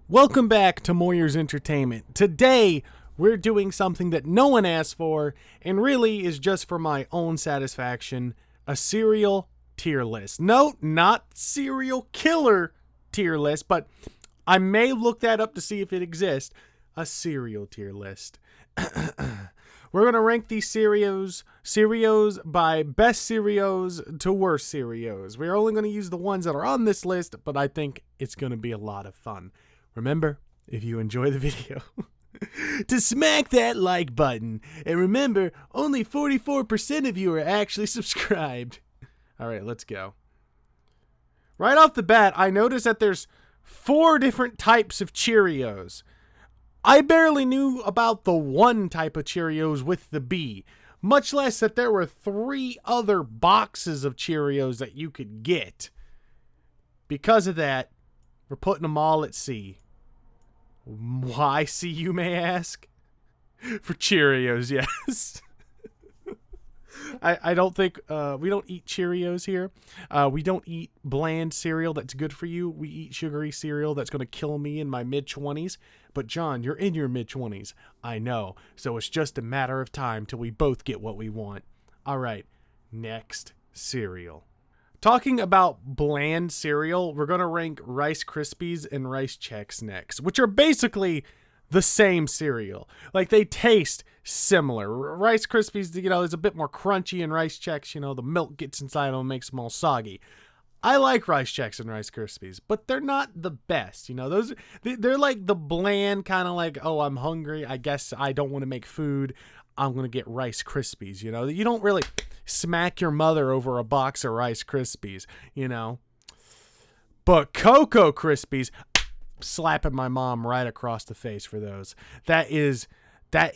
Welcome back to Moyers Entertainment. Today, we're doing something that no one asked for and really is just for my own satisfaction, a cereal tier list. No, not serial killer tier list, but I may look that up to see if it exists. A cereal tier list. We're going to rank these cereals by best cereals to worst cereals. We're only going to use the ones that are on this list, but I think it's going to be a lot of fun. Remember, if you enjoy the video, to smack that like button. And remember, only 44% of you are actually subscribed. All right, let's go. Right off the bat, I noticed that there's 4 different types of Cheerios. I barely knew about the one type of Cheerios with the B, much less that there were 3 other boxes of Cheerios that you could get. Because of that, we're putting them all at C. Why C, you may ask? For Cheerios, yes. I don't think, we don't eat Cheerios here. We don't eat bland cereal that's good for you. We eat sugary cereal that's going to kill me in my mid-20s. But John, you're in your mid-20s. I know. So it's just a matter of time till we both get what we want. All right, next cereal. Talking about bland cereal, we're going to rank Rice Krispies and Rice Chex next, which are basically the same cereal. Like, they taste similar. Rice Krispies, is a bit more crunchy, and Rice Chex, the milk gets inside them and makes them all soggy. I like Rice Chex and Rice Krispies, but they're not the best. They're like the bland kind of like, oh, I'm hungry. I guess I don't want to make food. I'm going to get Rice Krispies. You don't really smack your mother over a box of Rice Krispies, But Cocoa Krispies, slapping my mom right across the face for those. It's an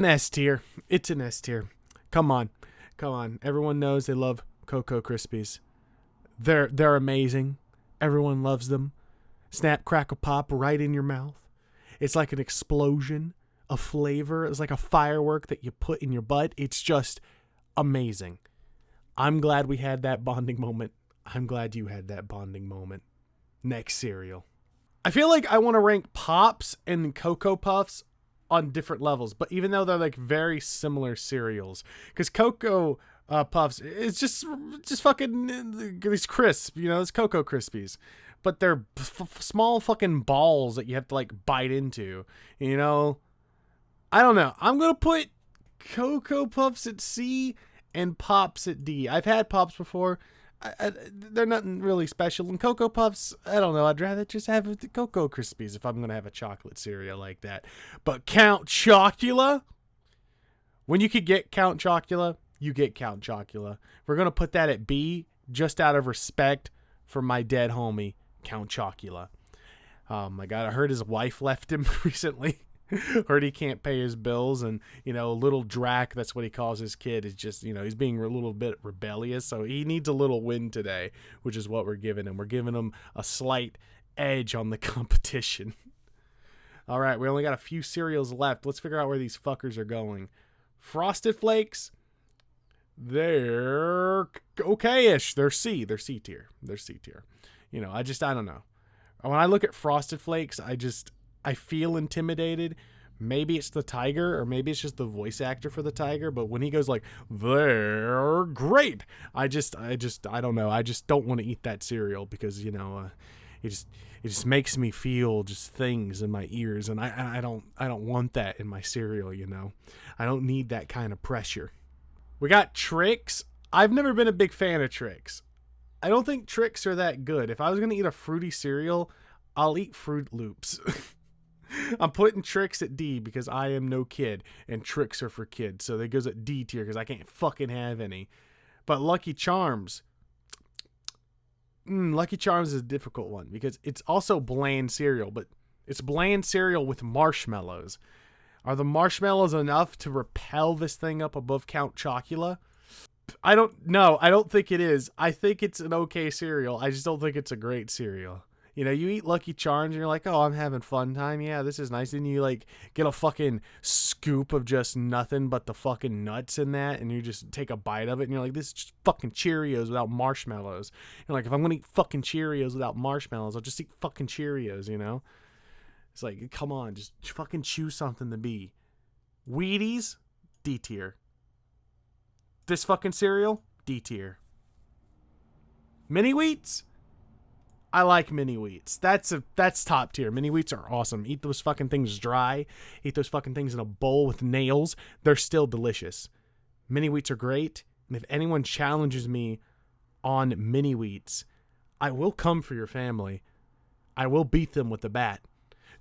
S tier. It's an S tier. Come on. Everyone knows they love Cocoa Krispies. They're amazing. Everyone loves them. Snap, crackle, pop right in your mouth. It's like an explosion of flavor. It's like a firework that you put in your butt. It's just amazing. I'm glad we had that bonding moment. I'm glad you had that bonding moment. Next cereal. I feel like I want to rank Pops and Cocoa Puffs on different levels, but even though they're like very similar cereals, because Cocoa Puffs, it's just fucking these crisp, it's Cocoa Krispies, but they're small fucking balls that you have to like bite into, I don't know. I'm gonna put Cocoa Puffs at C and Pops at D. I've had Pops before. They're nothing really special. And Cocoa Puffs, I don't know. I'd rather just have the Cocoa Krispies if I'm going to have a chocolate cereal like that. But Count Chocula, when you could get Count Chocula, you get Count Chocula. We're going to put that at B just out of respect for my dead homie, Count Chocula. Oh my God, I heard his wife left him recently. Heard he can't pay his bills, and little Drac, that's what he calls his kid, is just he's being a little bit rebellious, so he needs a little win today, which is what we're giving him. We're giving him a slight edge on the competition. All right, we only got a few cereals left. Let's figure out where these fuckers are going. Frosted Flakes, they're okay-ish. They're C tier. I don't know. When I look at Frosted Flakes, I feel intimidated. Maybe it's the tiger, or maybe it's just the voice actor for the tiger. But when he goes like, they're great, I don't know. I just don't want to eat that cereal because, it just makes me feel just things in my ears. And I don't want that in my cereal, I don't need that kind of pressure. We got Trix. I've never been a big fan of Trix. I don't think Trix are that good. If I was going to eat a fruity cereal, I'll eat Froot Loops. I'm putting Trix at D because I am no kid, and Trix are for kids. So that goes at D tier because I can't fucking have any. But Lucky Charms. Lucky Charms is a difficult one because it's also bland cereal, but it's bland cereal with marshmallows. Are the marshmallows enough to repel this thing up above Count Chocula? I don't know. I don't think it is. I think it's an okay cereal. I just don't think it's a great cereal. You know, you eat Lucky Charms and you're like, oh, I'm having fun time. Yeah, this is nice. And you like get a fucking scoop of just nothing but the fucking nuts in that. And you just take a bite of it and you're like, this is just fucking Cheerios without marshmallows. You're like, if I'm going to eat fucking Cheerios without marshmallows, I'll just eat fucking Cheerios, you know? It's like, come on, just fucking choose something to be. Wheaties, D tier. This fucking cereal, D tier. Mini Wheats, I like mini wheats. That's top tier. Mini wheats are awesome. Eat those fucking things dry. Eat those fucking things in a bowl with nails. They're still delicious. Mini wheats are great. And if anyone challenges me on mini wheats, I will come for your family. I will beat them with the bat.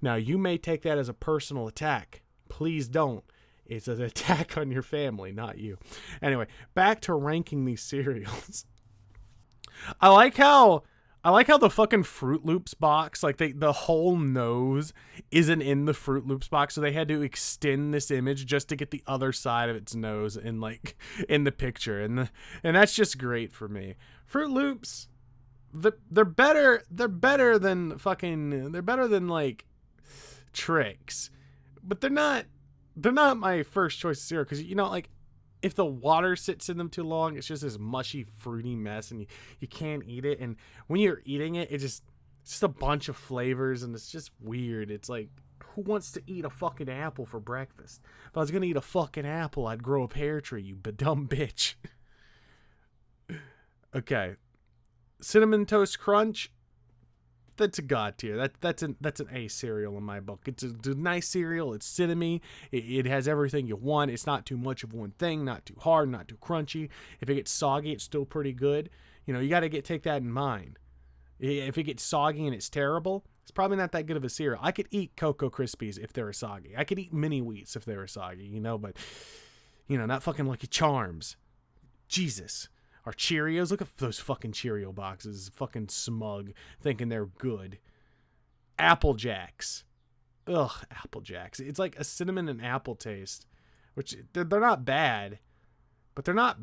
Now, you may take that as a personal attack. Please don't. It's an attack on your family, not you. Anyway, back to ranking these cereals. I like how the fucking Froot Loops box, like the whole nose isn't in the Froot Loops box, so they had to extend this image just to get the other side of its nose in the picture, and that's just great for me. Froot Loops, they're better than like Trix, but they're not my first choice of cereal, because, you know, like, if the water sits in them too long, it's just this mushy, fruity mess, and you can't eat it. And when you're eating it, it's just a bunch of flavors, and it's just weird. It's like, who wants to eat a fucking apple for breakfast? If I was going to eat a fucking apple, I'd grow a pear tree, you dumb bitch. Okay. Cinnamon Toast Crunch. That's a god tier. That's an A cereal in my book. It's a nice cereal. It's cinnamony. It has everything you want. It's not too much of one thing. Not too hard. Not too crunchy. If it gets soggy, it's still pretty good. You know, you got to take that in mind. If it gets soggy and it's terrible, it's probably not that good of a cereal. I could eat Cocoa Krispies if they were soggy. I could eat Mini Wheats if they were soggy. You know, but you know, not fucking Lucky Charms. Jesus. Or Cheerios. Look at those fucking Cheerio boxes. Fucking smug. Thinking they're good. Apple Jacks. Ugh, Apple Jacks. It's like a cinnamon and apple taste. Which, they're not bad. But they're not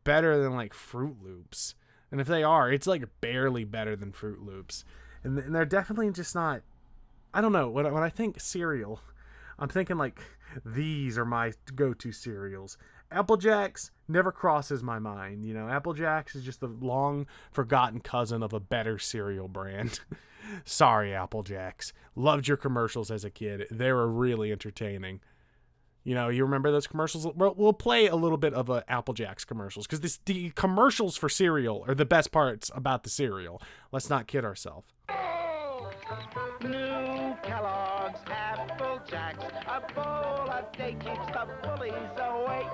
better than, like, Froot Loops. And if they are, it's, like, barely better than Froot Loops. And they're definitely just not... I don't know. When I think cereal, I'm thinking, like, these are my go-to cereals. Apple Jacks never crosses my mind. You know, Apple Jacks is just the long forgotten cousin of a better cereal brand. Sorry, Apple Jacks. Loved your commercials as a kid. They were really entertaining. You know, you remember those commercials? We'll play a little bit of Apple Jacks commercials, because the commercials for cereal are the best parts about the cereal. Let's not kid ourselves. New Kellogg's Apple Jacks, a bowl a day keeps the bullies away.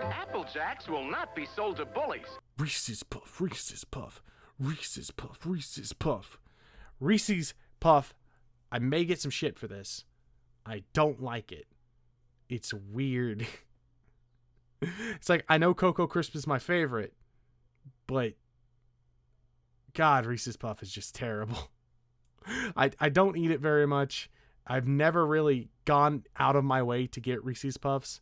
Apple Jacks will not be sold to bullies. Reese's Puff, Reese's Puff, Reese's Puff, Reese's Puff. Reese's Puff, I may get some shit for this. I don't like it. It's weird. It's like, I know Cocoa Crisp is my favorite, but God, Reese's Puff is just terrible. I don't eat it very much. I've never really gone out of my way to get Reese's Puffs.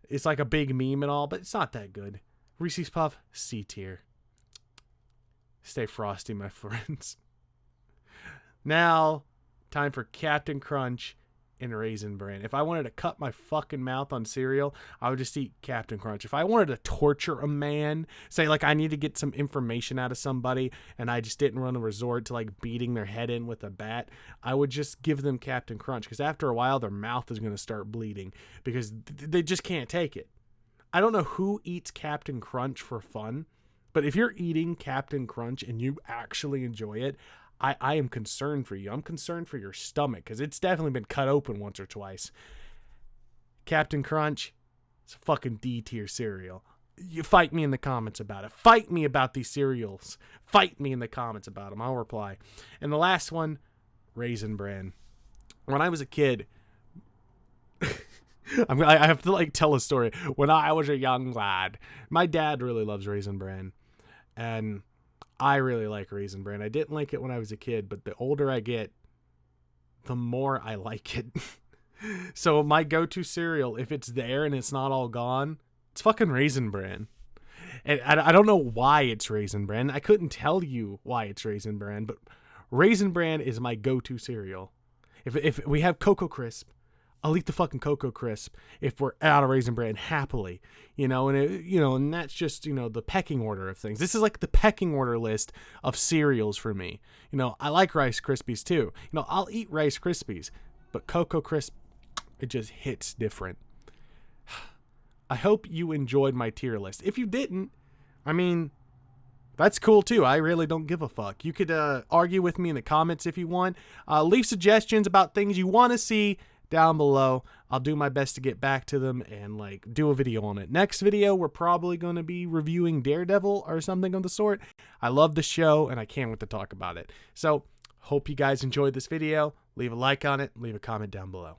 It's like a big meme and all, but it's not that good. Reese's Puff, C tier. Stay frosty, my friends. Now, time for Captain Crunch and Raisin Bran. If I wanted to cut my fucking mouth on cereal, I would just eat Captain Crunch. If I wanted to torture a man, say like I need to get some information out of somebody and I just didn't want to resort to like beating their head in with a bat, I would just give them Captain Crunch, because after a while their mouth is going to start bleeding because they just can't take it. I don't know who eats Captain Crunch for fun, but if you're eating Captain Crunch and you actually enjoy it, I am concerned for you. I'm concerned for your stomach, because it's definitely been cut open once or twice. Captain Crunch, it's a fucking D tier cereal. You fight me in the comments about it. Fight me about these cereals. Fight me in the comments about them. I'll reply. And the last one, Raisin Bran. When I was a kid, I have to like tell a story. When I was a young lad, my dad really loves Raisin Bran, and I really like Raisin Bran. I didn't like it when I was a kid, but the older I get, the more I like it. So my go-to cereal, if it's there and it's not all gone, it's fucking Raisin Bran. And I don't know why it's Raisin Bran. I couldn't tell you why it's Raisin Bran, but Raisin Bran is my go-to cereal. If we have Cocoa Crisp, I'll eat the fucking Cocoa Crisp if we're out of Raisin Bran happily, and that's just, the pecking order of things. This is like the pecking order list of cereals for me. I like Rice Krispies too. I'll eat Rice Krispies, but Cocoa Crisp, it just hits different. I hope you enjoyed my tier list. If you didn't, that's cool too. I really don't give a fuck. You could argue with me in the comments if you want. Leave suggestions about things you want to see down below. I'll do my best to get back to them and do a video on it. Next video, we're probably going to be reviewing Daredevil or something of the sort. I love the show and I can't wait to talk about it. So hope you guys enjoyed this video. Leave a like on it. Leave a comment down below.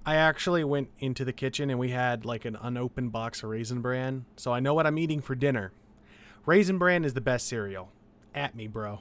I actually went into the kitchen and we had an unopened box of Raisin Bran. So I know what I'm eating for dinner. Raisin Bran is the best cereal. At me, bro.